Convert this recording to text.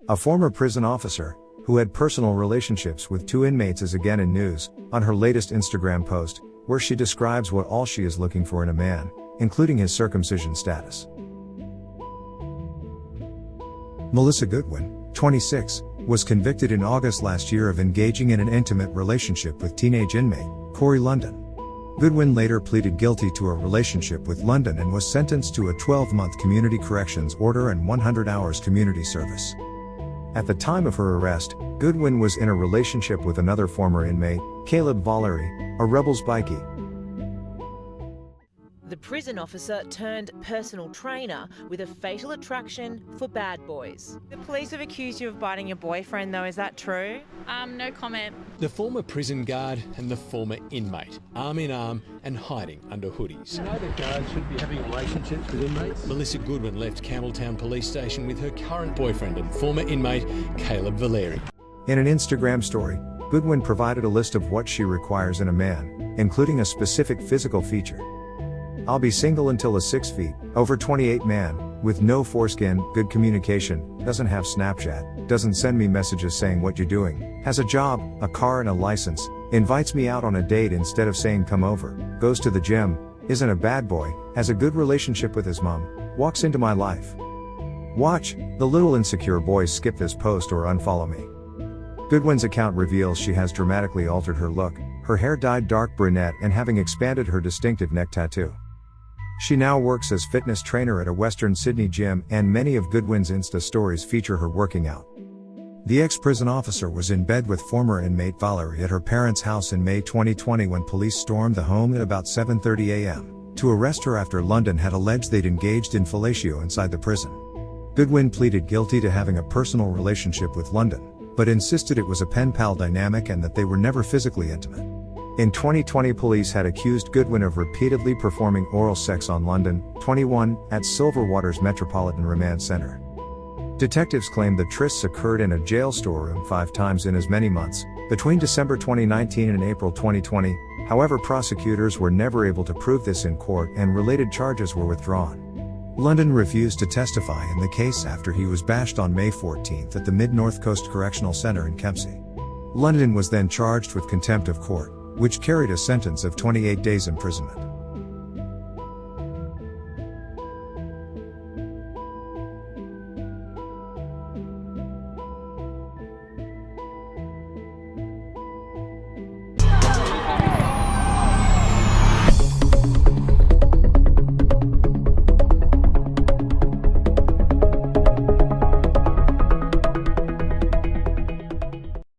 A former prison officer, who had personal relationships with 2 inmates, is again in news, on her latest Instagram post, where she describes what all she is looking for in a man, including his circumcision status. Melissa Goodwin, 26, was convicted in August last year of engaging in an intimate relationship with teenage inmate, Corey London. Goodwin later pleaded guilty to a relationship with London and was sentenced to a 12-month community corrections order and 100 hours community service. At the time of her arrest, Goodwin was in a relationship with another former inmate, Caleb Valerie, a rebels Bikie. The prison officer turned personal trainer with a fatal attraction for bad boys. The police have accused you of biting your boyfriend though, is that true? No comment. The former prison guard and the former inmate, arm in arm and hiding under hoodies. You know that guards should be having relationships with inmates? Melissa Goodwin left Campbelltown Police Station with her current boyfriend and former inmate, Caleb Valerie. In an Instagram story, Goodwin provided a list of what she requires in a man, including a specific physical feature. I'll be single until a 6 feet, over 28 man, with no foreskin, good communication, doesn't have Snapchat, doesn't send me messages saying what you're doing, has a job, a car and a license, invites me out on a date instead of saying come over, goes to the gym, isn't a bad boy, has a good relationship with his mom, walks into my life. Watch, the little insecure boys skip this post or unfollow me. Goodwin's account reveals she has dramatically altered her look, her hair dyed dark brunette and having expanded her distinctive neck tattoo. She now works as fitness trainer at a Western Sydney gym, and many of Goodwin's Insta stories feature her working out. The ex-prison officer was in bed with former inmate Valerie at her parents' house in May 2020 when police stormed the home at about 7:30 a.m. to arrest her after London had alleged they'd engaged in fellatio inside the prison. Goodwin pleaded guilty to having a personal relationship with London, but insisted it was a pen-pal dynamic and that they were never physically intimate. In 2020, police had accused Goodwin of repeatedly performing oral sex on London, 21, at Silverwater's Metropolitan Remand Center. Detectives claimed the trysts occurred in a jail storeroom 5 times in as many months, between December 2019 and April 2020. However, prosecutors were never able to prove this in court and related charges were withdrawn. London refused to testify in the case after he was bashed on May 14 at the Mid-North Coast Correctional Center in Kempsey. London was then charged with contempt of court, which carried a sentence of 28 days imprisonment.